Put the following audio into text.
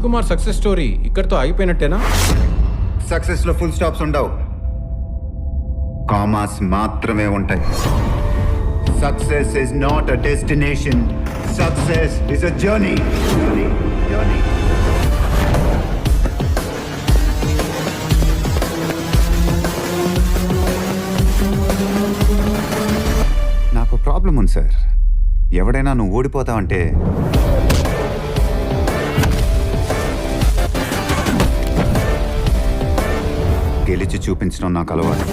Kumar success story ఇక్కడితో అయిపోయినట్టేనా? సక్సెస్లో full stops ఉండవు, commas మాత్రమే ఉంటాయి. Success is not a destination, success is a journey. నాకు ప్రాబ్లం ఉంది సార్. ఎవడైనా నువ్వు ఓడిపోతావంటే గెలిచి చూపించడం నాకు అలవాటు.